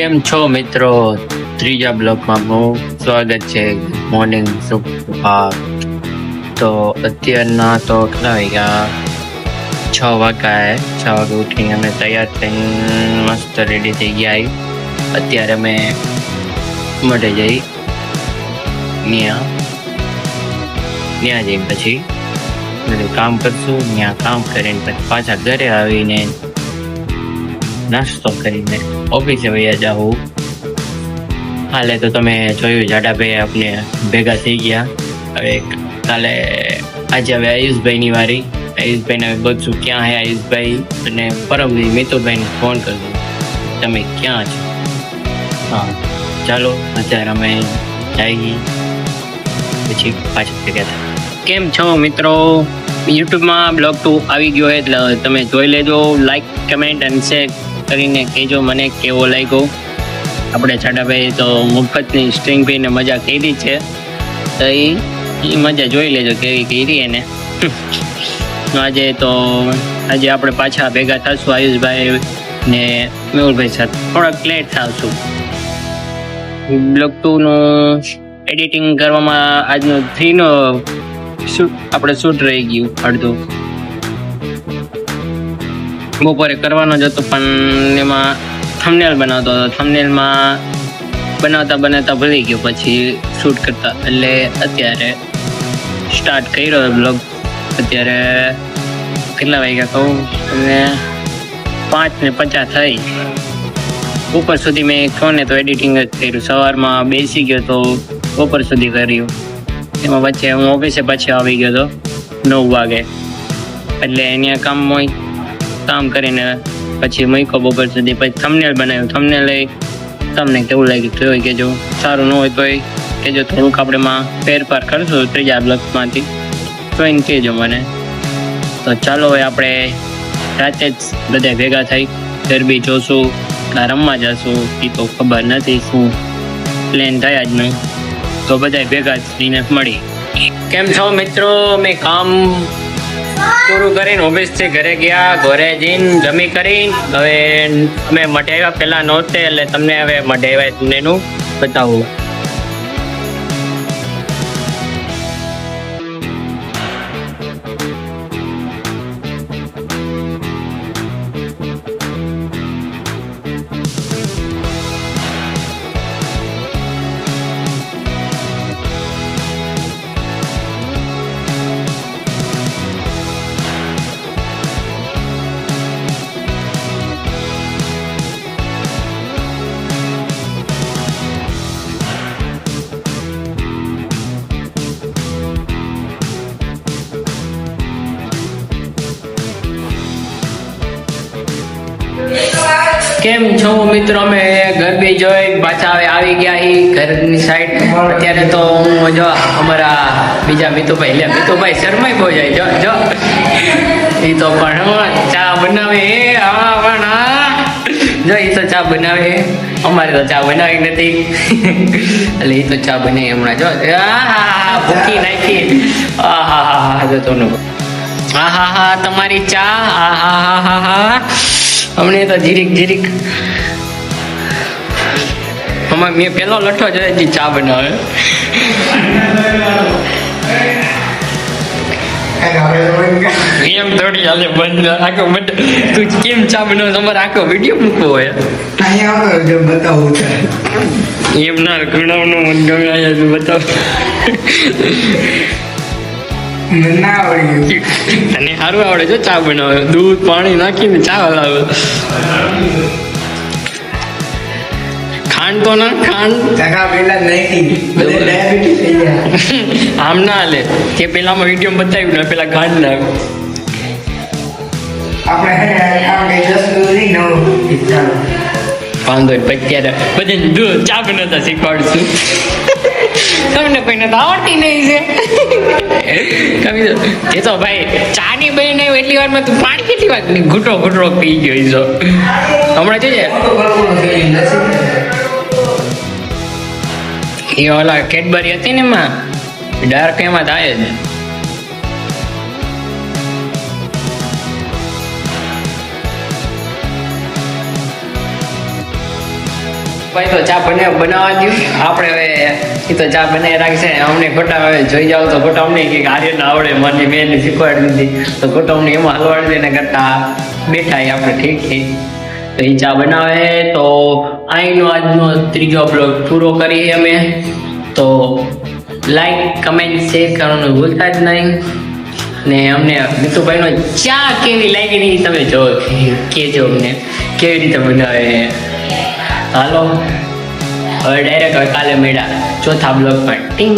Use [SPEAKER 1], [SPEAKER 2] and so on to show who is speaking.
[SPEAKER 1] કેમ છો મિત્રો? ત્રીજા બ્લોકમાં આપનું સ્વાગત છે. મોર્નિંગ સુપ્રભાત. તો અત્યારના તો કેટલા વાગ્યા? 6 વાગ્યા. 6 વાગે ઉઠીને અમે તૈયાર થઈને મસ્ત રેડી થઈ ગયા. અત્યારે અમે મઢે જઈ ત્યાં જઈને પછી કામ કરશું. ત્યાં કામ કરીને પછી પાછા ઘરે આવીને નાસ્તો કરીને ઓફિસે વયા જાઉં. હાલે તો તમે જોયું જાડાભાઈ આપણે ભેગા થઈ ગયા. હવે કાલે આજે હવે આયુષભાઈની વારી. આયુષભાઈને હવે બધું ક્યાં હે આયુષભાઈ, અને પરમદી મિતુભાઈને ફોન કરજો તમે ક્યાં છો. હા ચાલો અત્યારે અમે જઈએ પછી પાછા ભેગા થાય. કેમ છો મિત્રો? યુટ્યુબમાં બ્લોગ 2 આવી ગયો એટલે તમે જોઈ લેજો. લાઈક કમેન્ટ અને શેર કરીને કહેજો મને કેવો લાગ્યો. આપણે છાડાભાઈ તો મફતની સ્ટ્રિંગ પીને મજા કરી છે, તો એ મજા જોઈ લેજો કેવી કરી એને. આજે આપણે પાછા ભેગા થશું આયુષભાઈ ને મેહુલભાઈ સાથે. થોડાક લેટ થશું. બ્લોગ 2નું એડિટિંગ કરવામાં આજનો 3નો આપણે શૂટ રહી ગયું અડધું. બપોરે કરવાનો જ હતો પણ એમાં થંબનેલ બનાવતો હતો. થંબનેલમાં બનાવતા ભૂલી ગયો પછી શૂટ કરતા, એટલે અત્યારે સ્ટાર્ટ કર્યો બ્લોગ. અત્યારે કેટલા વાગ્યા કહું તમને? 5:50 થઈ. બપોર સુધી મેં ફોને તો એડિટિંગ જ કર્યું. સવારમાં બેસી ગયો તો બપોર સુધી કર્યું. એમાં વચ્ચે હું ઓફિસે પાછી આવી ગયો હતો 9 વાગે, એટલે અહીંયા કામ કરીને પછી મૂક્યો બપોર સુધી. પછી થંબનેલ બનાવ્યું. થંબનેલ તમને કેવું લાગ્યું તો કહેજો. સારું ન હોય તો કહેજો. થોડુંક આપણેમાં ફેરફાર કરશું ત્રીજા બ્લોકમાંથી, તો એને કહેજો મને. તો ચાલો હવે આપણે રાતે જ બધા ભેગા થઈ ગરબી જોશું, રમવા જશું. એ તો ખબર નથી શું પ્લેન થયા જ નહીં, તો બધા ભેગા થઈને મળી. કેમ છો મિત્રો? મેં કામ પૂરું કરીને ઓફિસથી ઘરે ગયા. ઘરે જઈને જમી કરીને હવે અમે મઢે આવ્યા. પહેલાં નહોતે એટલે તમને હવે મઢે આવ્યા તમને એનું બતાવું. કેમ છો મિત્રો? અમે ગરબી જોઈ પાછા હવે આવી ગયા ઘરની સાઈડ. અત્યારે તો હું જો અમારા બીજા મિતુભાઈ શર્માઈ બહુ જાય. જો એ તો પણ ચા બનાવે. જો એ તો ચા બનાવે. અમારે તો ચા બનાવી નથી એટલે એ તો ચા બનાવી હમણાં. જો ભૂકી નાખી. જો તો તમારી ચા. હમણે તો જીરીક મેં પેલો લઠ્ઠો જોયો ચા બનાવે. એમ થોડી હાલે બંધ આખો તું કેમ ચા બનાવે? તમારે આખો વિડીયો મૂકવો હોય બતાવું એમ ના ઘણાનું મન ગમે અહીંયા બતાવ. તને સારું આવડે છે ચા બનાવે? દૂધ પાણી નાખીને ચા હલાવે. ખાંડ તો ના આમ ના હાલે. કે પેલામાં વિડીયો બતાવ્યું ને પેલા ખાંડ ના વાંધો અત્યારે બધાને દૂધ ચા બનાવતા શીખવાડશું. તમને કોઈને તો આવડતી નહીં છે. એ તો ભાઈ ચા ની બની આવ્યું એટલી વારમાં તું પાણી કેટલી વાર ઘૂંટો પી ગયો. હમણાં જોઈએ એ ઓલા કેડબરી હતી ને એમાં ડાર્ક એમાં થાય જ. ભાઈ તો ચા બનાવવા દઉં આપણે હવે એ તો ચા બનાવી રાખશે અમને ખોટા હવે જોઈ જાવ તો ખોટા અમને કે આર્યન આવડે મને મેં શીખવાડી દીધી તો ખોટા અમને એમાં હલવાડી દઈને કરતા બેઠા આપણે ઠીક તો એ ચા બનાવે તો અહીંનો આજનો ત્રીજો બ્લોગ પૂરો કરીએ અમે તો લાઈક કમેન્ટ શેર કરવાનું ભૂલતા જ નહીં ને અમને મિતુભાઈનો ચા કેવી લાગી નહીં તમે જો કહેજો અમને કેવી રીતે બનાવે હાલો હવે ડાયરેક્ટ કાલે મળ્યા ચોથા બ્લોગ પર ટીંગ